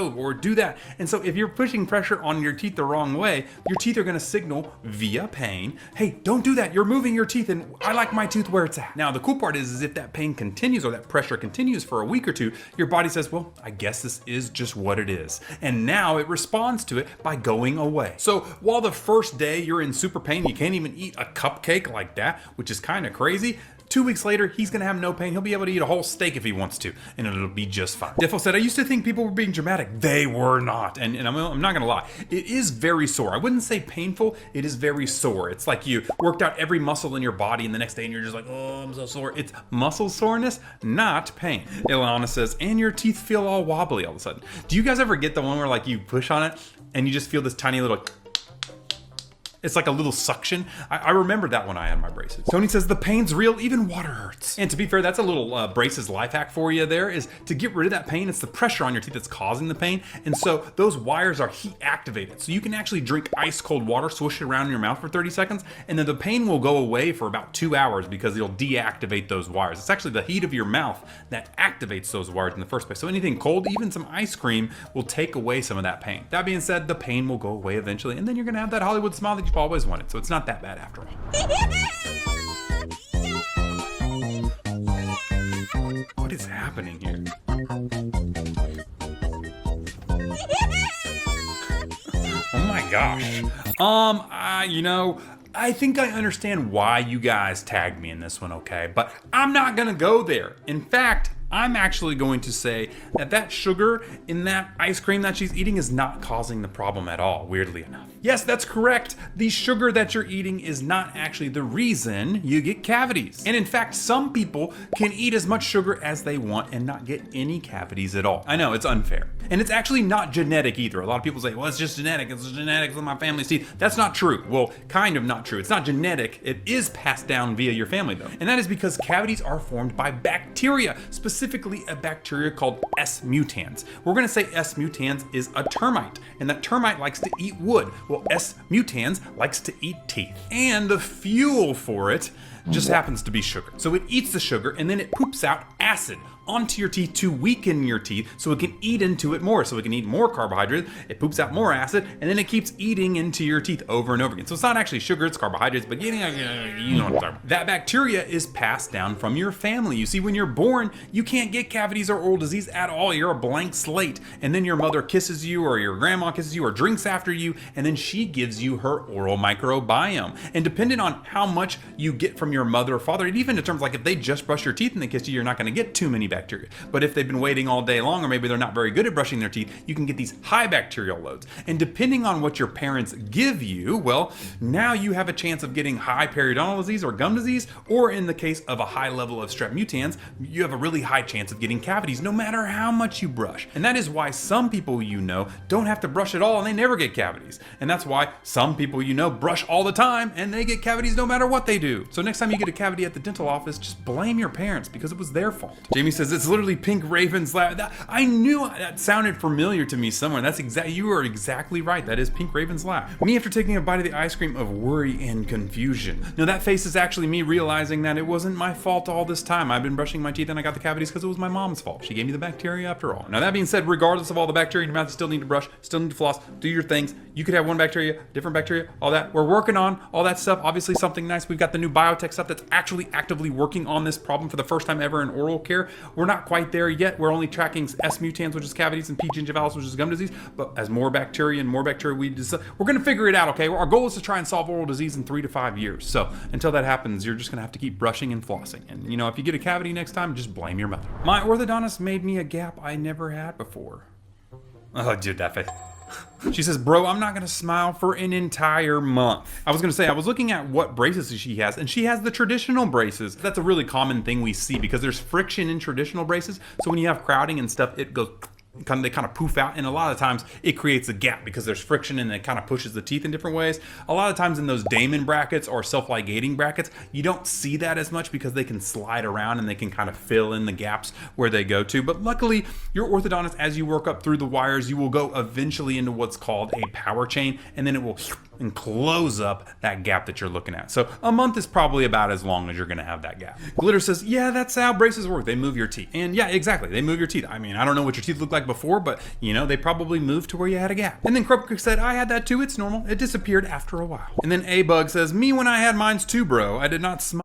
stove or do that. And so if you're pushing pressure on your teeth the wrong way, your teeth are going to signal via pain, hey, don't do that, you're moving your teeth and I like my tooth where it's at. Now the cool part is if that pain continues or that pressure continues for a week or two, your body says, well, I guess this is just what it is. And now it responds to it by going away. So while the first day you're in super pain, you can't even eat a cupcake like that, which is kind of crazy, 2 weeks later, he's gonna have no pain. He'll be able to eat a whole steak if he wants to, and it'll be just fine. Diffo said, I used to think people were being dramatic. They were not. And I'm not gonna lie, it is very sore. I wouldn't say painful, it is very sore. It's like you worked out every muscle in your body and the next day and you're just like, oh, I'm so sore. It's muscle soreness, not pain. Ilana says, and your teeth feel all wobbly all of a sudden. Do you guys ever get the one where like you push on it and you just feel this tiny little, it's like a little suction. I remember that when I had my braces. Tony says the pain's real, even water hurts. And to be fair, that's a little braces life hack for you there, is to get rid of that pain. It's the pressure on your teeth that's causing the pain. And so those wires are heat activated. So you can actually drink ice cold water, swish it around in your mouth for 30 seconds, and then the pain will go away for about 2 hours because you'll deactivate those wires. It's actually the heat of your mouth that activates those wires in the first place. So anything cold, even some ice cream, will take away some of that pain. That being said, the pain will go away eventually, and then you're gonna have that Hollywood smile that you've always wanted. So it's not that bad after all. What is happening here? Oh my gosh. I think I understand why you guys tagged me in this one, okay? But I'm not gonna go there. In fact, I'm actually going to say that that sugar in that ice cream that she's eating is not causing the problem at all, weirdly enough. Yes, that's correct. The sugar that you're eating is not actually the reason you get cavities. And in fact, some people can eat as much sugar as they want and not get any cavities at all. I know, it's unfair. And it's actually not genetic either. A lot of people say, well, it's just genetic. It's genetics of my family's teeth. That's not true. Well, kind of not true. It's not genetic. It is passed down via your family though. And that is because cavities are formed by bacteria, specifically a bacteria called S. mutans. We're gonna say S. mutans is a termite, and that termite likes to eat wood. Well, S. mutans likes to eat teeth. And the fuel for it just happens to be sugar. So it eats the sugar and then it poops out acid onto your teeth to weaken your teeth so it can eat into it more. So it can eat more carbohydrates, it poops out more acid, and then it keeps eating into your teeth over and over again. So it's not actually sugar, it's carbohydrates, but you know what I'm talking about. That bacteria is passed down from your family. You see, when you're born, you can't get cavities or oral disease at all. You're a blank slate. And then your mother kisses you or your grandma kisses you or drinks after you, and then she gives you her oral microbiome. And depending on how much you get from your mother or father, it even determines, like if they just brush your teeth and they kiss you, you're not gonna get too many bacteria. But if they've been waiting all day long, or maybe they're not very good at brushing their teeth, you can get these high bacterial loads. And depending on what your parents give you, well, now you have a chance of getting high periodontal disease or gum disease, or in the case of a high level of strep mutans, you have a really high chance of getting cavities no matter how much you brush. And that is why some people you know don't have to brush at all and they never get cavities. And that's why some people you know brush all the time and they get cavities no matter what they do. So next time you get a cavity at the dental office, just blame your parents because it was their fault. Jamie says it's literally Pink Raven's laugh. I knew that sounded familiar to me somewhere. That's you are exactly right. That is Pink Raven's laugh. Me after taking a bite of the ice cream of worry and confusion. No, that face is actually me realizing that it wasn't my fault all this time. I've been brushing my teeth and I got the cavities because it was my mom's fault. She gave me the bacteria after all. Now that being said, regardless of all the bacteria in your mouth, you still need to brush, still need to floss, do your things. You could have one bacteria, different bacteria, all that. We're working on all that stuff. Obviously something nice. We've got the new biotech stuff that's actually actively working on this problem for the first time ever in oral care. We're not quite there yet. We're only tracking S. mutans, which is cavities, and P. gingivalis, which is gum disease. But as more bacteria we're gonna figure it out, okay? Our goal is to try and solve oral disease in 3 to 5 years. So until that happens, you're just gonna have to keep brushing and flossing. And you know, if you get a cavity next time, just blame your mother. My orthodontist made me a gap I never had before. Oh, dude, that face. She says, bro, I'm not gonna smile for an entire month. I was gonna say, I was looking at what braces she has, and she has the traditional braces. That's a really common thing we see because there's friction in traditional braces. So when you have crowding and stuff, it goes, they kind of poof out, and a lot of times it creates a gap because there's friction and it kind of pushes the teeth in different ways. A lot of times in those Damon brackets or self-ligating brackets, you don't see that as much because they can slide around and they can kind of fill in the gaps where they go to. But luckily, your orthodontist, as you work up through the wires, you will go eventually into what's called a power chain, and then it will and close up that gap that you're looking at. So a month is probably about as long as you're gonna have that gap. Glitter says, yeah, that's how braces work. They move your teeth. And yeah, exactly, they move your teeth. I mean, I don't know what your teeth looked like before, but you know, they probably moved to where you had a gap. And then Krupka said, I had that too, it's normal. It disappeared after a while. And then A-Bug says, me when I had mines too, bro. I did not smile